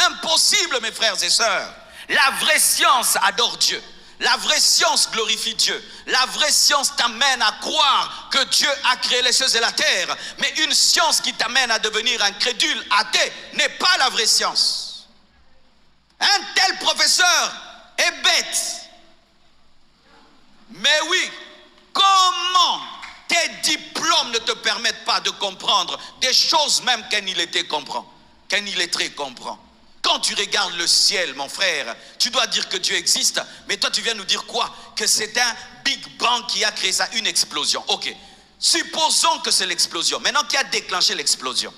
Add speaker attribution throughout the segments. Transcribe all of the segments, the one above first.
Speaker 1: Impossible, mes frères et sœurs. La vraie science adore Dieu. La vraie science glorifie Dieu. La vraie science t'amène à croire que Dieu a créé les cieux et la terre. Mais une science qui t'amène à devenir incrédule, athée, n'est pas la vraie science. Un tel professeur est bête. Mais oui, comment tes diplômes ne te permettent pas de comprendre des choses même qu'un illettré comprend. Qu'un illettré comprend. Quand tu regardes le ciel, mon frère, tu dois dire que Dieu existe. Mais toi, tu viens nous dire quoi? Que c'est un Big Bang qui a créé ça, une explosion. Ok. Supposons que c'est l'explosion. Maintenant, qui a déclenché l'explosion?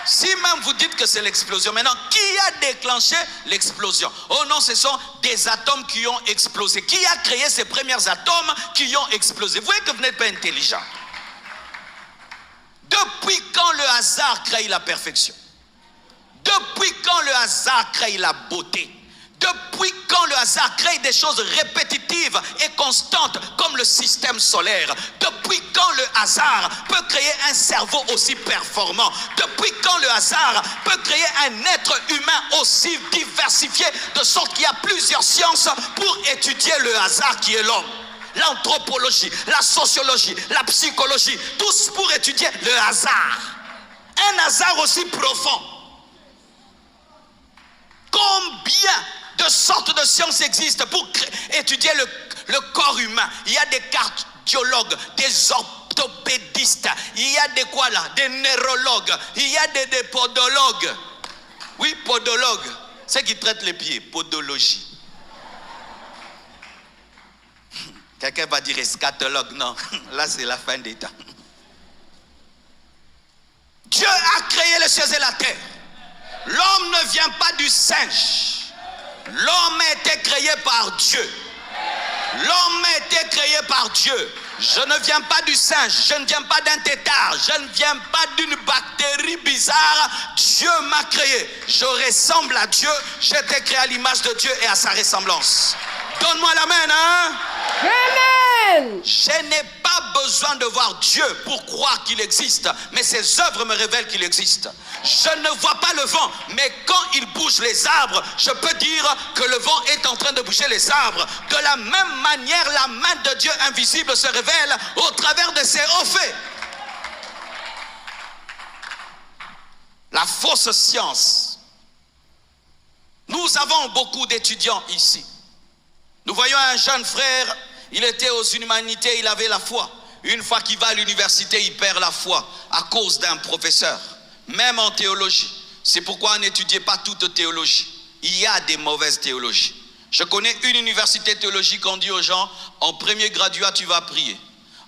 Speaker 1: Si même vous dites que c'est l'explosion, maintenant, qui a déclenché l'explosion? Oh non, ce sont des atomes qui ont explosé. Qui a créé ces premiers atomes qui ont explosé? Vous voyez que vous n'êtes pas intelligent. Depuis quand le hasard crée la perfection? Depuis quand le hasard crée la beauté? Depuis quand le hasard crée des choses répétitives et constantes comme le système solaire? Depuis quand le hasard peut créer un cerveau aussi performant? Depuis quand le hasard peut créer un être humain aussi diversifié de sorte qu'il y a plusieurs sciences pour étudier le hasard qui est l'homme? L'anthropologie, la sociologie, la psychologie, tous pour étudier le hasard. Un hasard aussi profond. Combien de sortes de sciences existent pour étudier le corps humain? Il y a des cardiologues, des orthopédistes, il y a des quoi là? Des neurologues, il y a des podologues. Oui, podologues, ceux qui traitent les pieds, podologie. Quelqu'un va dire eschatologue, non, là c'est la fin des temps. Dieu a créé les cieux et la terre. L'homme ne vient pas du singe. L'homme a été créé par Dieu. L'homme a été créé par Dieu. Je ne viens pas du singe, je ne viens pas d'un tétard, je ne viens pas d'une bactérie bizarre. Dieu m'a créé. Je ressemble à Dieu. J'ai été créé à l'image de Dieu et à sa ressemblance. Donne-moi l'amen, hein?
Speaker 2: Amen.
Speaker 1: Je n'ai pas besoin de voir Dieu pour croire qu'il existe, mais ses œuvres me révèlent qu'il existe. Je ne vois pas le vent, mais quand il bouge les arbres, je peux dire que le vent est en train de bouger les arbres. De la même manière, la main de Dieu invisible se révèle au travers de ses hauts faits. La fausse science. Nous avons beaucoup d'étudiants ici. Nous voyons un jeune frère, il était aux humanités, il avait la foi. Une fois qu'il va à l'université, il perd la foi à cause d'un professeur. Même en théologie. C'est pourquoi on n'étudiait pas toute théologie. Il y a des mauvaises théologies. Je connais une université théologique, on dit aux gens, en premier graduat, tu vas prier.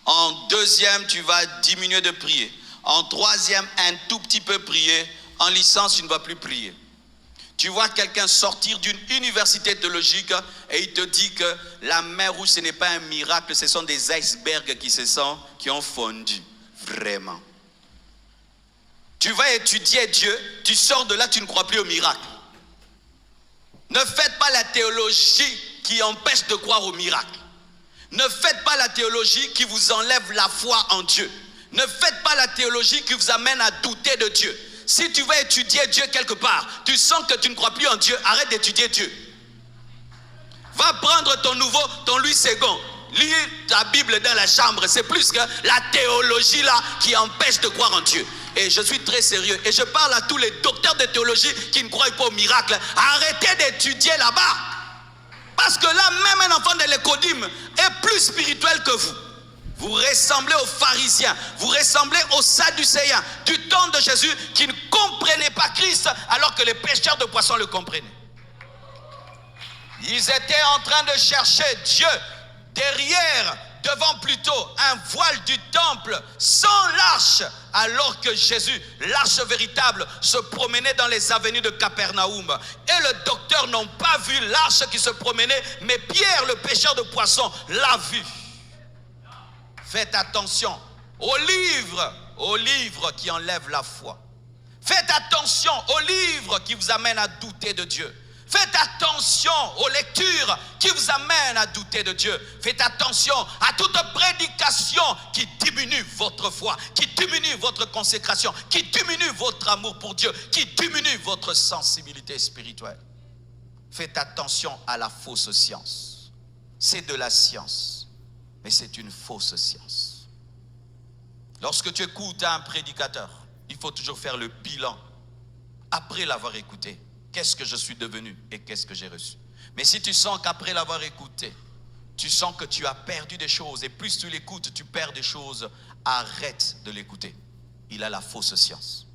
Speaker 1: En deuxième, tu vas diminuer de prier. En troisième, un tout petit peu prier. En licence, tu ne vas plus prier. Tu vois quelqu'un sortir d'une université théologique et il te dit que la mer rouge, ce n'est pas un miracle, ce sont des icebergs qui ont fondu. Vraiment. Tu vas étudier Dieu, tu sors de là, tu ne crois plus au miracle. Ne faites pas la théologie qui empêche de croire au miracle. Ne faites pas la théologie qui vous enlève la foi en Dieu. Ne faites pas la théologie qui vous amène à douter de Dieu. Si tu vas étudier Dieu quelque part, tu sens que tu ne crois plus en Dieu, arrête d'étudier Dieu. Va prendre ton Louis II, lis ta Bible dans la chambre. C'est plus que la théologie là qui empêche de croire en Dieu. Et je suis très sérieux. Et je parle à tous les docteurs de théologie qui ne croient pas au miracle. Arrêtez d'étudier là-bas. Parce que là, même un enfant de l'écodime est plus spirituel que vous. Vous ressemblez aux pharisiens, vous ressemblez aux sadducéens du temps de Jésus qui ne comprenaient pas Christ alors que les pêcheurs de poissons le comprenaient. Ils étaient en train de chercher Dieu derrière, devant plutôt un voile du temple sans l'arche, alors que Jésus, l'arche véritable, se promenait dans les avenues de Capernaum. Et le docteur n'ont pas vu l'arche qui se promenait, mais Pierre, le pêcheur de poissons, l'a vu. Faites attention aux livres qui enlèvent la foi. Faites attention aux livres qui vous amènent à douter de Dieu. Faites attention aux lectures qui vous amènent à douter de Dieu. Faites attention à toute prédication qui diminue votre foi, qui diminue votre consécration, qui diminue votre amour pour Dieu, qui diminue votre sensibilité spirituelle. Faites attention à la fausse science. C'est de la science, mais c'est une fausse science. Lorsque tu écoutes un prédicateur, il faut toujours faire le bilan après l'avoir écouté. Qu'est-ce que je suis devenu et qu'est-ce que j'ai reçu? Mais si tu sens qu'après l'avoir écouté, tu sens que tu as perdu des choses et plus tu l'écoutes, tu perds des choses, arrête de l'écouter. Il a la fausse science.